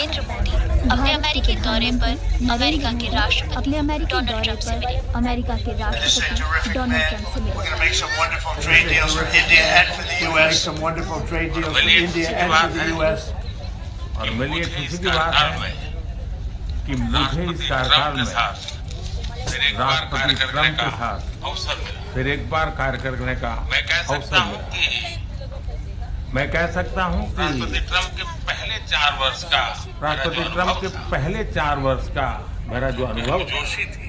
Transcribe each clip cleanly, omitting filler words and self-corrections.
नरेंद्र मोदी अपने अमेरिकी दौरे पर अमेरिका के राष्ट्रपति डोनाल्ड ट्रंप से मिले। अमेरिका के राष्ट्रपति डोनाल्ड ट्रंप से मिले। We're going to make some wonderful trade deals for India and for the U.S. Some wonderful trade deals for India and for the U.S. और मेरी ये खुशी की बात है कि मुझे इस कार्यकाल में राष्ट्रपति ट्रंप के साथ फिर एक बार कार्य करने का अवसर मिला। मैं कह सकता हूं कि राष्ट्रपति ट्रंप के पहले 4 वर्ष का मेरा जो अनुभव जोशी थी,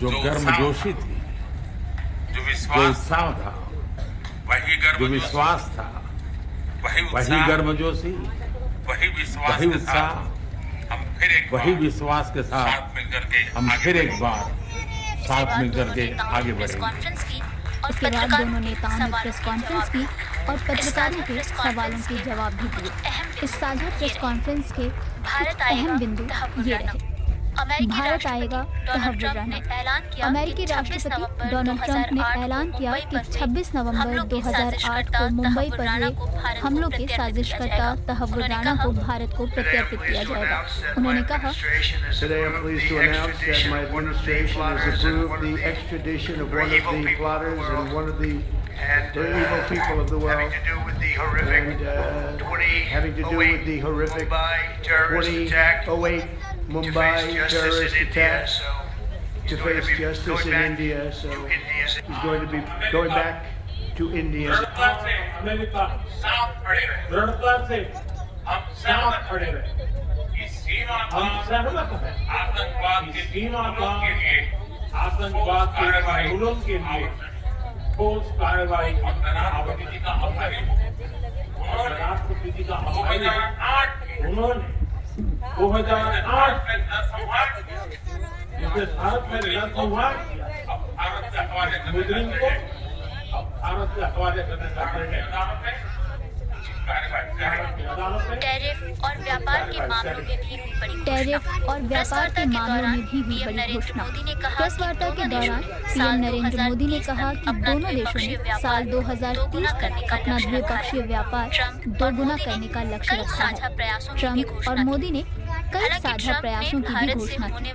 जो गर्मजोशी थी, जो उत्साह था, जो विश्वास था, वही गर्मजोशी, वही उत्साह, वही विश्वास के साथ हम फिर एक बार साथ मिलकर के आगे बढ़ेंगे। इसके बाद दोनों नेताओं ने प्रेस कॉन्फ्रेंस की और पत्रकारों के सवालों के जवाब भी दिए। इस साझा प्रेस कॉन्फ्रेंस के कुछ अहम बिंदु ये रहे। भारत आएगा तहव्वुर रहना। अमेरिकी राष्ट्रपति डोनाल्ड ट्रंप ने ऐलान किया कि 26 नवंबर 2008 को मुंबई पर हुए हमलों के साजिशकर्ता तहव्वुर राणा को भारत को प्रत्यर्पित किया जाएगा। उन्होंने कहा, Today I'm pleased to announce that my administration has approved the extradition of one of the plotters and one of the evil people of the world, and having to do with the horrific 2008 Mumbai terrorist attack, to face justice in India. So he's going to be going back to India. America दृढ़ता से हम साथ खड़े रहे। हम सहमत हैं आतंकवाद के निर्मूलन के लिए ठोस कार्रवाई राष्ट्रपति का आभारी उन्होंने 2008 जिसने भारत में नरसंहार किया, मुजरिम को भारत के हवाले करने का निर्णय। टैरिफ और व्यापार के मामलों में भी हुई बड़ी टैरिफ और व्यापार के मामलों में भी हुई बड़ी घोषणा। प्रेस वार्ता के दौरान पीएम नरेंद्र मोदी ने कहा कि दोनों देशों ने साल 2030 तक अपना द्विपक्षीय व्यापार दोगुना करने का लक्ष्य रखा है। ट्रंप और मोदी ने कई साझा प्रयासों की भी घोषणा की।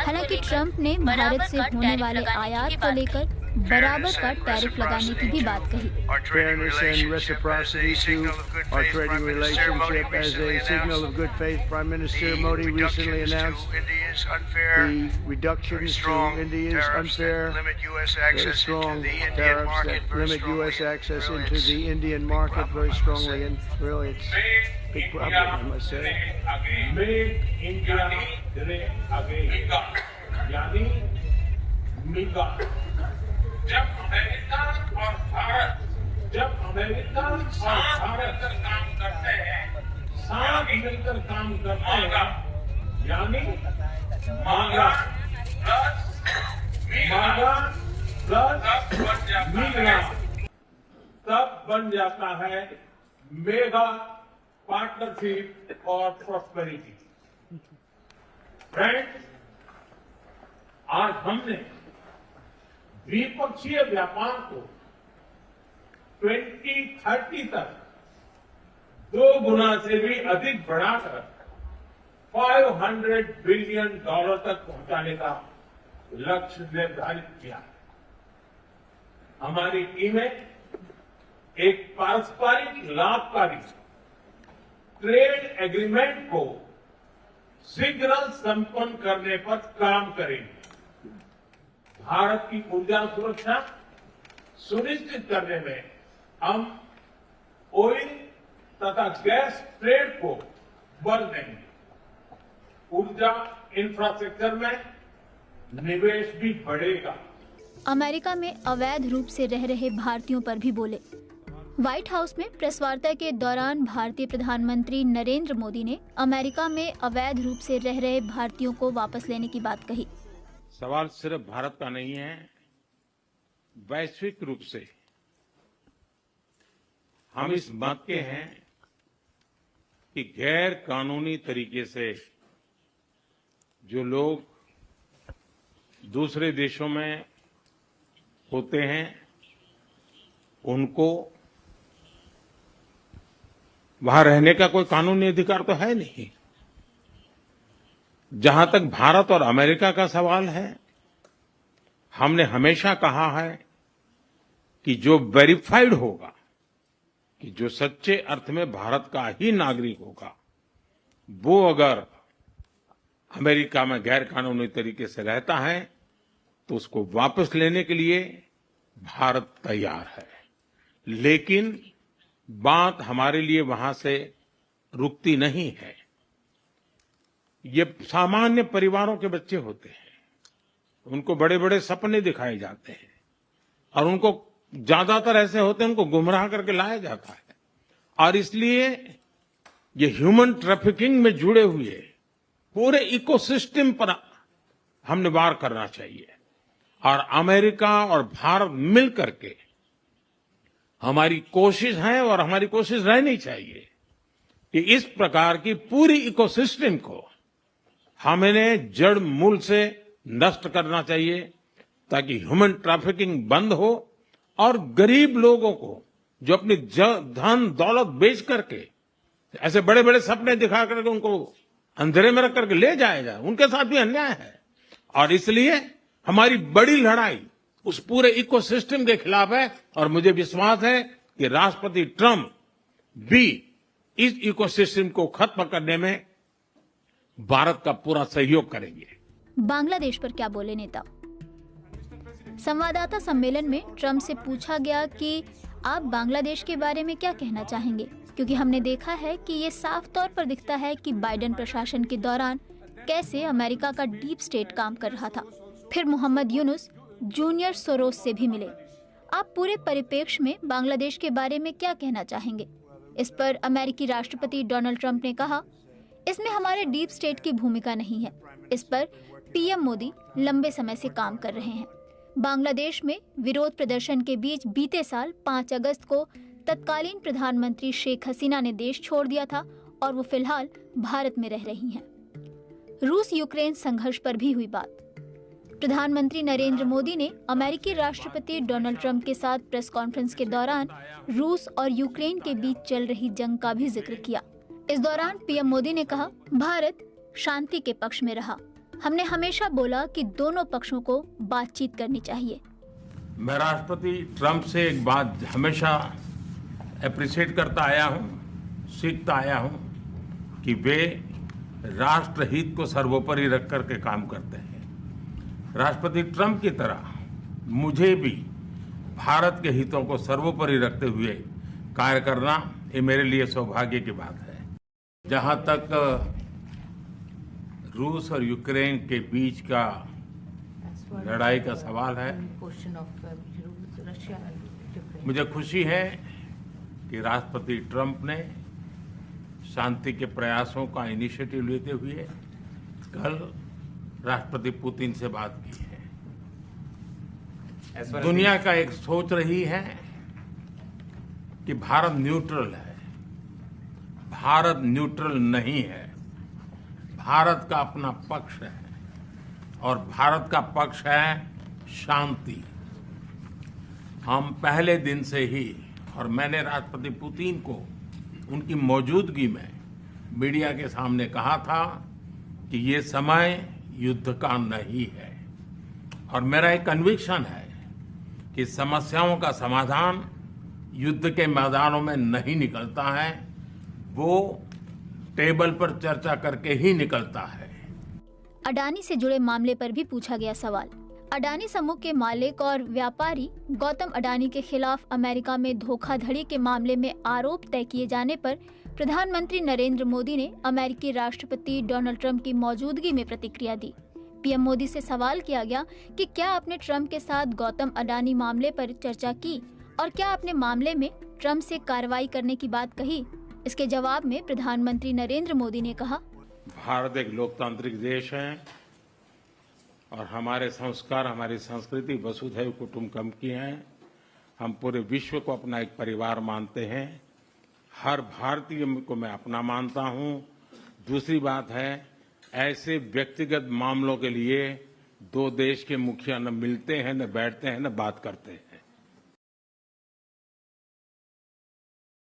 हालांकि ट्रंप ने भारत से होने वाले आयात को लेकर बराबर का टैरिफ लगाने की भी बात कही। Fairness and reciprocity to our trading relationship as a signal of good faith. Prime Minister Modi recently announced the reductions to India's unfair, very strong tariffs that limit U.S. access into the Indian market very strongly, and really it's a big problem, I must say. Make India great again, यानी MEGA। जब America और भारत साथ मिलकर काम करते हैं, यानी मांगा प्लस MEGA, तब बन जाता है मेगा पार्टनरशिप और प्रॉस्पेरिटी। फ्रेंड्स, आज हमने द्विपक्षीय व्यापार को 2030 तक 2 गुना से भी अधिक बढ़ाकर $500 बिलियन तक पहुंचाने का लक्ष्य निर्धारित किया। हमारी टीमें एक पारस्परिक लाभकारी ट्रेड एग्रीमेंट को शीघ्र संपन्न करने पर काम करेंगे। भारत की ऊर्जा सुरक्षा सुनिश्चित करने में हम ऑयल तथा गैस ट्रेड को बल देंगे। ऊर्जा इंफ्रास्ट्रक्चर में निवेश भी बढ़ेगा। अमेरिका में अवैध रूप से रह रहे भारतीयों पर भी बोले। व्हाइट हाउस में प्रेस वार्ता के दौरान भारतीय प्रधानमंत्री नरेंद्र मोदी ने अमेरिका में अवैध रूप से रह रहे भारतीयों को वापस लेने की बात कही। सवाल सिर्फ भारत का नहीं है, वैश्विक रूप से हम इस मत के हैं कि गैर कानूनी तरीके से जो लोग दूसरे देशों में होते हैं उनको वहां रहने का कोई कानूनी अधिकार तो है नहीं। जहां तक भारत और अमेरिका का सवाल है, हमने हमेशा कहा है कि जो वेरीफाइड होगा, कि जो सच्चे अर्थ में भारत का ही नागरिक होगा, वो अगर अमेरिका में गैर कानूनी तरीके से रहता है तो उसको वापस लेने के लिए भारत तैयार है। लेकिन बात हमारे लिए वहां से रुकती नहीं है। ये सामान्य परिवारों के बच्चे होते हैं, उनको बड़े बड़े सपने दिखाए जाते हैं और उनको ज्यादातर ऐसे होते हैं उनको गुमराह करके लाया जाता है। और इसलिए ये ह्यूमन ट्रैफिकिंग में जुड़े हुए पूरे इकोसिस्टम पर हमने वार करना चाहिए। और अमेरिका और भारत मिल करके हमारी कोशिश है और हमारी कोशिश रहनी चाहिए कि इस प्रकार की पूरी इकोसिस्टम को हमें जड़ मूल से नष्ट करना चाहिए, ताकि ह्यूमन ट्रैफिकिंग बंद हो और गरीब लोगों को जो अपनी धन दौलत बेच करके ऐसे बड़े बड़े सपने दिखा करके उनको अंधेरे में रख करके ले जाया जाए, उनके साथ भी अन्याय है। और इसलिए हमारी बड़ी लड़ाई उस पूरे इकोसिस्टम के खिलाफ है। और मुझे विश्वास है कि राष्ट्रपति ट्रंप भी इस इकोसिस्टम को खत्म करने में भारत का पूरा सहयोग करेंगे। बांग्लादेश पर क्या बोले नेता? संवाददाता सम्मेलन में ट्रंप से पूछा गया कि आप बांग्लादेश के बारे में क्या कहना चाहेंगे, क्योंकि हमने देखा है कि ये साफ तौर पर दिखता है कि बाइडेन प्रशासन के दौरान कैसे अमेरिका का डीप स्टेट काम कर रहा था। फिर मोहम्मद यूनुस जूनियर सोरोस से भी मिले। आप पूरे परिप्रेक्ष्य में बांग्लादेश के बारे में क्या कहना चाहेंगे? इस पर अमेरिकी राष्ट्रपति डोनाल्ड ट्रंप ने कहा, इसमें हमारे डीप स्टेट की भूमिका नहीं है। इस पर पीएम मोदी लंबे समय से काम कर रहे हैं। बांग्लादेश में विरोध प्रदर्शन के बीच बीते साल 5 अगस्त को तत्कालीन प्रधानमंत्री शेख हसीना ने देश छोड़ दिया था और वो फिलहाल भारत में रह रही हैं। रूस यूक्रेन संघर्ष पर भी हुई बात। प्रधानमंत्री नरेंद्र मोदी ने अमेरिकी राष्ट्रपति डोनाल्ड ट्रंप के साथ प्रेस कॉन्फ्रेंस के दौरान रूस और यूक्रेन के बीच चल रही जंग का भी जिक्र किया। इस दौरान पीएम मोदी ने कहा, भारत शांति के पक्ष में रहा। हमने हमेशा बोला कि दोनों पक्षों को बातचीत करनी चाहिए। मैं राष्ट्रपति ट्रंप से एक बात हमेशा अप्रिशिएट करता आया हूं, सीखता आया हूं कि वे राष्ट्रहित को सर्वोपरि रख करके काम करते हैं। राष्ट्रपति ट्रंप की तरह मुझे भी भारत के हितों को सर्वोपरि रखते हुए कार्य करना ये मेरे लिए सौभाग्य की बात है। जहां तक रूस और यूक्रेन के बीच का लड़ाई का सवाल है, मुझे खुशी है कि राष्ट्रपति ट्रंप ने शांति के प्रयासों का इनिशिएटिव लेते हुए कल राष्ट्रपति पुतिन से बात की है। दुनिया का एक सोच रही है कि भारत न्यूट्रल है। भारत न्यूट्रल नहीं है। भारत का अपना पक्ष है और भारत का पक्ष है शांति। हम पहले दिन से ही, और मैंने राष्ट्रपति पुतिन को उनकी मौजूदगी में मीडिया के सामने कहा था कि ये समय युद्ध का नहीं है। और मेरा एक कन्विक्शन है कि समस्याओं का समाधान युद्ध के मैदानों में नहीं निकलता है, वो टेबल पर चर्चा करके ही निकलता है। अडानी से जुड़े मामले पर भी पूछा गया सवाल। अडानी समूह के मालिक और व्यापारी गौतम अडानी के खिलाफ अमेरिका में धोखाधड़ी के मामले में आरोप तय किए जाने पर प्रधानमंत्री नरेंद्र मोदी ने अमेरिकी राष्ट्रपति डोनाल्ड ट्रंप की मौजूदगी में प्रतिक्रिया दी। पीएम मोदी से सवाल किया गया कि क्या आपने ट्रंप के साथ गौतम अडानी मामले पर चर्चा की और क्या आपने मामले में ट्रंप से कार्रवाई करने की बात कही। इसके जवाब में प्रधानमंत्री नरेंद्र मोदी ने कहा, भारत एक लोकतांत्रिक देश है और हमारे संस्कार, हमारी संस्कृति वसुधैव कुटुंबकम की है। हम पूरे विश्व को अपना एक परिवार मानते हैं। हर भारतीय को मैं अपना मानता हूं। दूसरी बात है, ऐसे व्यक्तिगत मामलों के लिए दो देश के मुखिया न मिलते हैं, न बैठते हैं, न बात करते हैं।